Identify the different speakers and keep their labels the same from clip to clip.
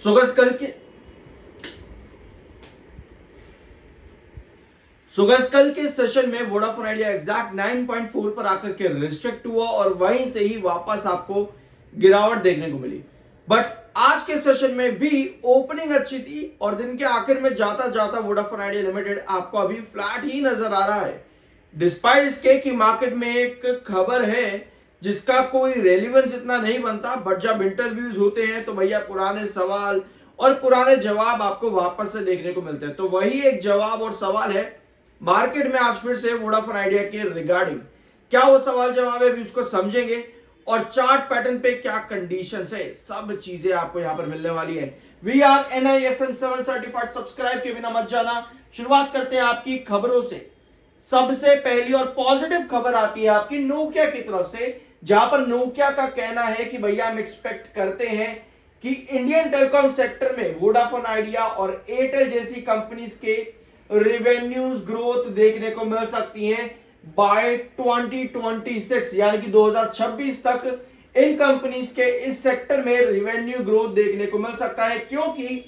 Speaker 1: So guys कल के session में वोडाफोन आइडिया एग्जैक्ट 9.4 पर आकर के रिस्ट्रिक्ट हुआ और वहीं से ही वापस आपको गिरावट देखने को मिली। बट आज के सेशन में भी ओपनिंग अच्छी थी और दिन के आखिर में जाता जाता वोडाफोन आइडिया लिमिटेड आपको अभी फ्लैट ही नजर आ रहा है, डिस्पाइट इसके कि मार्केट में एक खबर है जिसका कोई रेलिवेंस इतना नहीं बनता, बट जब इंटरव्यूज होते हैं तो भैया पुराने सवाल और पुराने जवाब आपको वापस से देखने को मिलते हैं। तो वही एक जवाब और सवाल है मार्केट में आज फिर से वोडाफोन आइडिया के रिगार्डिंग। क्या वो सवाल जवाब है अभी उसको समझेंगे और चार्ट पैटर्न पे क्या कंडीशंस है, सब चीजें आपको यहां पर मिलने वाली है। We are NISM 7 certified, subscribe के बिना मत जाना। शुरुआत करते हैं आपकी खबरों से। सबसे पहली और पॉजिटिव खबर आती है आपकी नोकिया की तरफ से, जहां पर नोकिया का कहना है कि भैया हम एक्सपेक्ट करते हैं कि इंडियन टेलीकॉम सेक्टर में वोडाफोन आइडिया और एयरटेल जैसी कंपनीज के रेवेन्यूज ग्रोथ देखने को मिल सकती है बाय 2026, यानी कि 2026 तक इन कंपनीज के इस सेक्टर में रेवेन्यू ग्रोथ देखने को मिल सकता है, क्योंकि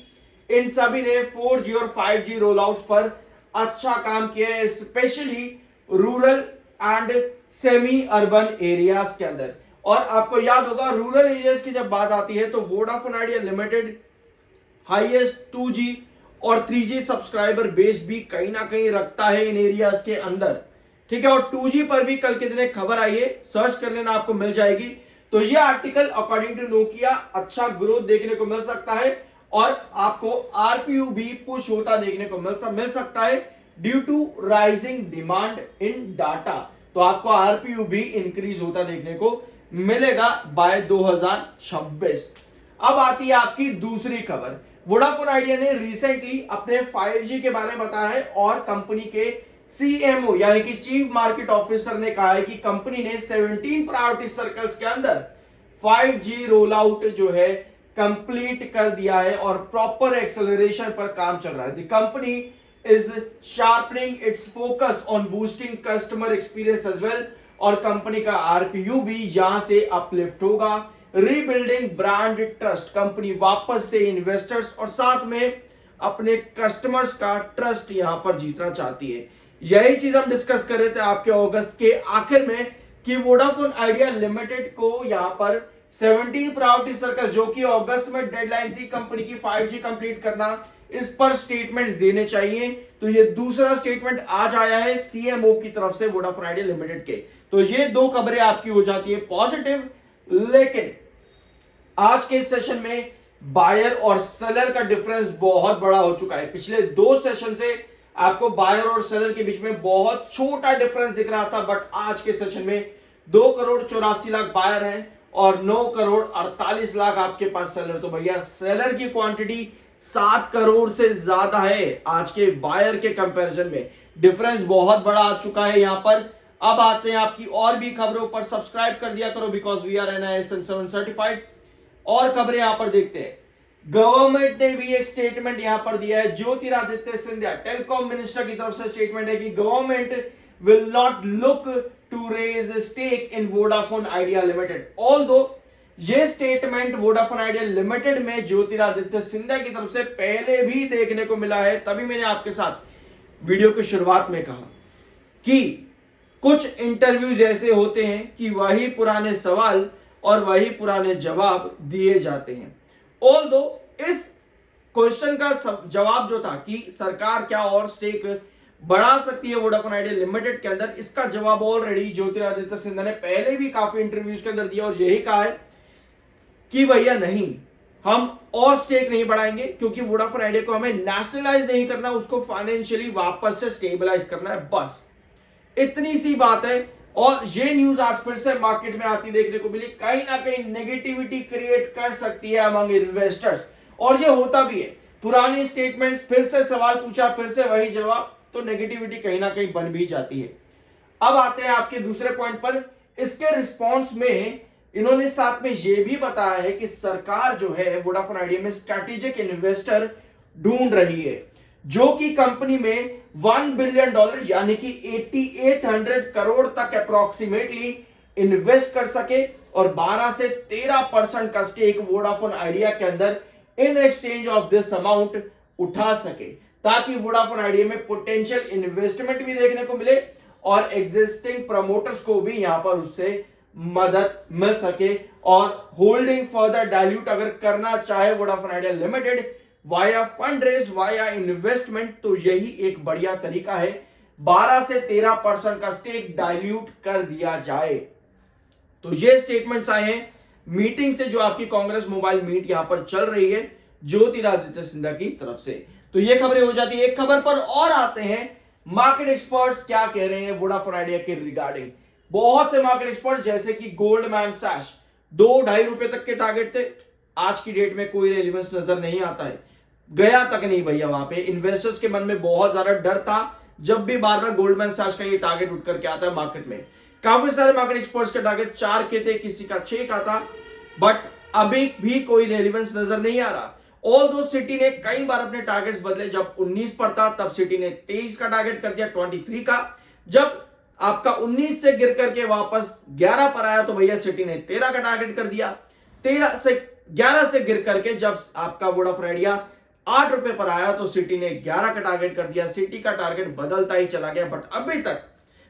Speaker 1: इन सभी ने 4G और 5G रोल आउट्स पर अच्छा काम किया है, specially rural and semi urban areas के अंदर। और आपको याद होगा रूरल एरियाज की जब बात आती है तो Vodafone Idea limited highest 2G और 3G सब्सक्राइबर बेस भी कहीं ना कहीं रखता है इन एरियाज के अंदर, ठीक है। और 2G पर भी कल के दिन एक खबर आई है, सर्च कर लेना आपको मिल जाएगी। तो ये आर्टिकल अकॉर्डिंग टू नोकिया अच्छा ग्रोथ देखने को मिल सकता है और आपको आरपीयू भी पुश होता देखने को मिल सकता है due to rising demand in data. तो आपको आरपीयू भी इंक्रीज होता देखने को मिलेगा बाय 2026। अब आती है आपकी दूसरी खबर। वोडाफोन आइडिया ने रिसेंटली अपने 5G के बारे में बताया है और कंपनी के CMO यानी कि चीफ मार्केट ऑफिसर ने कहा है कि कंपनी ने 17 प्रायोरिटी सर्कल्स के अंदर 5G रोल आउट जो है कंप्लीट कर दिया है और प्रॉपर एक्सेलरेशन पर काम चल रहा है। The company is sharpening its focus on boosting customer experience as well, और कंपनी का आरपीयू भी यहां से अपलिफ्ट होगा। रीबिल्डिंग ब्रांड ट्रस्ट, कंपनी वापस से इन्वेस्टर्स और साथ में अपने कस्टमर्स का ट्रस्ट यहां पर जीतना चाहती है। यही चीज हम डिस्कस कर रहे थे आपके अगस्त के आखिर में कि वोडाफोन आइडिया लिमिटेड को यहां पर 17 प्रायोरिटी सर्कल, जो कि अगस्त में डेडलाइन थी कंपनी की 5G कंप्लीट करना, इस पर स्टेटमेंट्स देने चाहिए। तो ये दूसरा स्टेटमेंट आज आया है CMO की तरफ से वोडाफोन आइडिया लिमिटेड के। तो ये दो खबरें आपकी हो जाती है पॉजिटिव। लेकिन आज के सेशन में बायर और सेलर का डिफरेंस बहुत बड़ा हो चुका है। पिछले दो सेशन से आपको बायर और सेलर के बीच में बहुत छोटा डिफरेंस दिख रहा था, बट आज के सेशन में 2 करोड़ 84 लाख बायर हैं और 9 करोड़ 48 लाख आपके पास सेलर। तो भैया सेलर की क्वांटिटी 7 करोड़ से ज्यादा है आज के बायर के कंपैरिजन में। डिफरेंस बहुत बड़ा आ चुका है यहां पर। अब आते हैं आपकी और भी खबरों पर, सब्सक्राइब कर दिया करो because we are NISM 7 certified. और खबरें यहां पर देखते हैं। गवर्नमेंट ने भी एक स्टेटमेंट यहां पर दिया है। ज्योतिरादित्य सिंधिया टेलीकॉम मिनिस्टर की तरफ से स्टेटमेंट है कि government will not look to raise stake in Vodafone Idea Limited. Although ये स्टेटमेंट वोडाफोन आइडिया लिमिटेड में ज्योतिरादित्य सिंधिया की तरफ से पहले भी देखने को मिला है। तभी मैंने आपके साथ वीडियो की शुरुआत में कहा कि कुछ इंटरव्यूज ऐसे होते हैं कि वही पुराने सवाल और वही पुराने जवाब दिए जाते हैं। ऑल्दो इस क्वेश्चन का जवाब जो था कि सरकार क्या और स्टेक बढ़ा सकती है वोडाफोन आइडिया लिमिटेड के अंदर, इसका जवाब ऑलरेडी ज्योतिरादित्य सिंधिया ने पहले भी काफी इंटरव्यूज के अंदर दिया और यही कहा है कि भैया नहीं, हम और स्टेक नहीं बढ़ाएंगे क्योंकि वोडाफोन आइडिया को हमें नेशनलाइज नहीं करना, उसको फाइनेंशियली वापस से स्टेबलाइज करना है, बस इतनी सी बात है। और ये न्यूज आज फिर से मार्केट में आती देखने को मिली, कहीं ना कहीं नेगेटिविटी क्रिएट कर सकती है अमंग इन्वेस्टर्स, और ये होता भी है। पुरानी स्टेटमेंट्स, फिर से सवाल पूछा, फिर से वही जवाब, तो नेगेटिविटी कहीं ना कहीं बन भी जाती है। अब आते हैं आपके दूसरे पॉइंट पर। इसके रिस्पॉन्स में इन्होंने साथ में यह भी बताया है कि सरकार जो है वोडाफोन आइडिया में स्ट्रैटेजिक इन्वेस्टर ढूंढ रही है, जो कि कंपनी में $1 बिलियन यानी कि 8800 करोड़ तक अप्रोक्सीमेटली इन्वेस्ट कर सके और 12 से 13% का स्टेक वोडाफोन आइडिया के अंदर in exchange of this amount उठा सके, ताकि वोडाफोन आइडिया में पोटेंशियल इन्वेस्टमेंट भी देखने को मिले और एग्जिस्टिंग प्रमोटर्स को भी यहां पर उससे मदद मिल सके, और होल्डिंग फर्दर डाइल्यूट अगर करना चाहे Vodafone Idea Limited via fund raise, via investment, तो यही एक बढ़िया तरीका है। 12 से 13% का स्टेक डाइल्यूट कर दिया जाए। तो ये स्टेटमेंट्स आए हैं मीटिंग से, जो आपकी कांग्रेस मोबाइल मीट यहां पर चल रही है ज्योतिरादित्य सिंधिया की तरफ से। तो ये खबरें हो जाती है। एक खबर पर और आते हैं, मार्केट एक्सपर्ट्स क्या कह रहे हैं वोडाफोन आइडिया के रिगार्डिंग। बहुत से मार्केट एक्सपर्ट्स जैसे कि गोल्डमैन सैश 2-2.5 रुपए तक के टारगेट थे, आज की डेट में कोई रेलेवेंस नजर नहीं आता है, गया तक नहीं भैया। वहां पे इन्वेस्टर्स के मन में बहुत ज्यादा डर था जब भी बार बार गोल्डमैन सैश का ये टारगेट उठ करके आता है मार्केट में। काफी सारे मार्केट एक्सपर्ट्स के टारगेट 4 के थे, किसी का 6 का था, बट अभी भी कोई रेलेवेंस नजर नहीं आ रहा। ऑल दो सिटी ने कई बार अपने टारगेट्स बदले, जब 19 पर था तब सिटी ने 23 का टारगेट कर दिया, 23 का। जब आपका 19 से गिर करके वापस 11 पर आया तो भैया सिटी ने 13 का टारगेट कर दिया। 11 से गिर करके जब आपका वोडाफोन आइडिया 8 रुपए पर आया तो सिटी ने 11 का टारगेट कर दिया। सिटी का टारगेट बदलता ही चला गया, बट अभी तक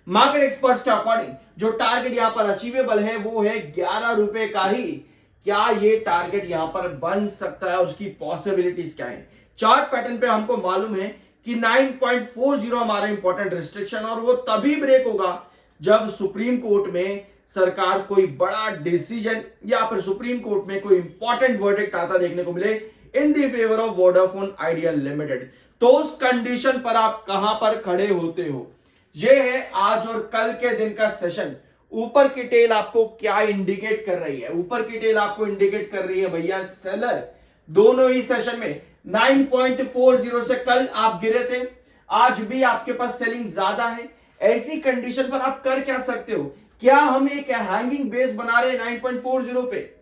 Speaker 1: मार्केट एक्सपर्ट्स के अकॉर्डिंग जो टारगेट यहां पर अचीवेबल है वो है 11 रुपए का ही। क्या ये टारगेट यहां पर बन सकता है, उसकी पॉसिबिलिटीज क्या है? चार्ट पैटर्न पे हमको मालूम है कि 9.40 हमारा इंपॉर्टेंट रिस्ट्रिक्शन, और वो तभी ब्रेक होगा जब सुप्रीम कोर्ट में सरकार कोई बड़ा डिसीजन या फिर सुप्रीम कोर्ट में कोई इंपॉर्टेंट वर्डिक्ट आता देखने को मिले in the favour of Vodafone Idea Limited. तो उस कंडीशन पर आप कहां पर खड़े होते हो? ये है आज और कल के दिन का सेशन। ऊपर की टेल आपको क्या इंडिकेट कर रही है? ऊपर की टेल आपको इंडिकेट कर रही है भैया सेलर दोनों ही सेशन में 9.40 से कल आप गिरे थे, आज भी आपके पास सेलिंग ज्यादा है। ऐसी कंडीशन पर आप कर क्या सकते हो? क्या हम एक हैंगिंग बेस बना रहे हैं 9.40 पे?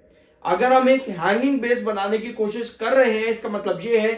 Speaker 1: अगर हम एक हैंगिंग बेस बनाने की कोशिश कर रहे हैं, इसका मतलब यह है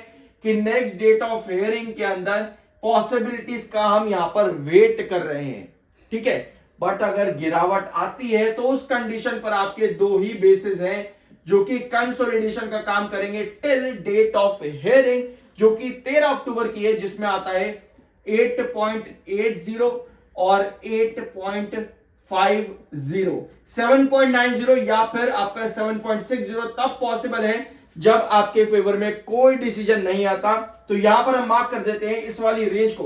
Speaker 1: कि नेक्स्ट डेट ऑफ हियरिंग के अंदर पॉसिबिलिटीज का हम यहां पर वेट कर रहे हैं, ठीक है। बट अगर गिरावट आती है तो उस कंडीशन पर आपके दो ही बेसिस हैं जो कि कंसोलिडेशन का काम करेंगे टिल डेट ऑफ हियरिंग, जो कि 13 अक्टूबर की है, जिसमें आता है 8.80 और 8.50, 7.90 या फिर आपका 7.60 तब पॉसिबल है जब आपके फेवर में कोई डिसीजन नहीं आता। तो यहां पर हम मार्क कर देते हैं इस वाली रेंज को,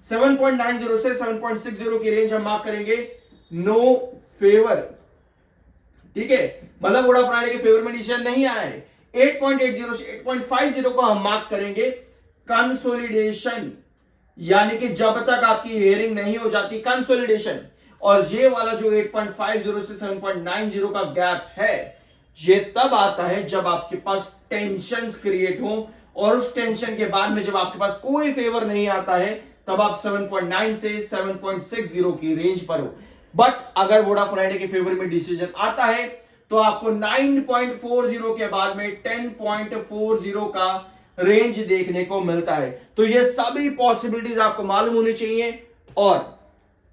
Speaker 1: 7.90 से 7.60 की रेंज हम मार्क करेंगे नो फेवर, ठीक है। मतलब वोडाफोन आइडिया के फेवर में डिसीजन नहीं आया है। 8.80 से 8.50 को हम मार्क करेंगे कंसोलिडेशन, यानी कि जब तक आपकी हियरिंग नहीं हो जाती कंसोलिडेशन। और ये वाला जो 8.50 से 7.90 का गैप है, ये तब आता है जब आपके पास टेंशंस क्रिएट हो, और उस टेंशन के बाद में जब आपके पास कोई फेवर नहीं आता है तब आप 7.9 से 7.60 की रेंज पर हो। बट अगर वोडाफोन आइडिया के फेवर में डिसीजन आता है तो आपको 9.40 के बाद में 10.40 का रेंज देखने को मिलता है। तो ये सभी पॉसिबिलिटीज आपको मालूम होनी चाहिए। और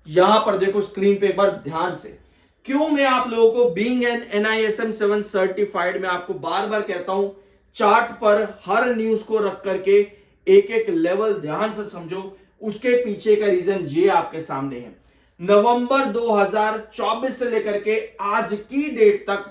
Speaker 1: यहां पर देखो स्क्रीन पे एक बार ध्यान से, क्यों मैं आप लोगों को बीइंग एन NISM 7 सर्टिफाइड में आपको बार बार कहता हूं चार्ट पर हर न्यूज को रख करके एक एक लेवल ध्यान से समझो। उसके पीछे का रीजन ये आपके सामने है। नवंबर 2024 से लेकर के आज की डेट तक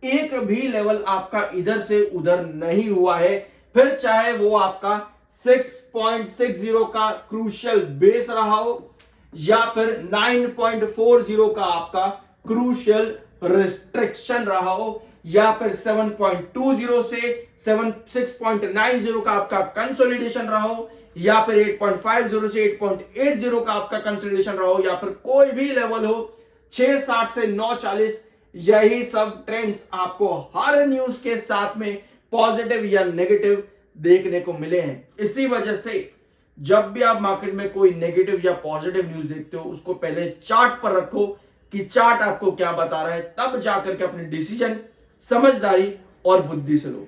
Speaker 1: एक भी लेवल आपका इधर से उधर नहीं हुआ है, फिर चाहे वो आपका 6.60 का क्रूशियल बेस रहा हो या फिर 9.40 का आपका क्रूशियल रिस्ट्रिक्शन रहा हो, या फिर 7.20 से 6.90 का आपका कंसोलिडेशन रहा हो, या फिर 8.50 से 8.80 का आपका कंसोलिडेशन रहा हो, या फिर कोई भी लेवल हो 660 से 940, यही सब ट्रेंड्स आपको हर न्यूज के साथ में पॉजिटिव या नेगेटिव देखने को मिले हैं। इसी वजह से जब भी आप मार्केट में कोई नेगेटिव या पॉजिटिव न्यूज देखते हो, उसको पहले चार्ट पर रखो कि चार्ट आपको क्या बता रहा है, तब जाकर के अपने डिसीजन समझदारी और बुद्धि से लो।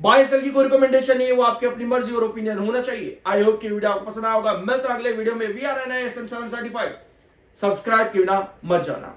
Speaker 1: बाय सेल की कोई रिकमेंडेशन नहीं है, वो आपकी अपनी मर्जी और ओपिनियन होना चाहिए। आई होप कि वीडियो आपको पसंद आया होगा। मिलता अगले वीडियो में। We are NISM 7 certified. Subscribe के बिना मत जाना।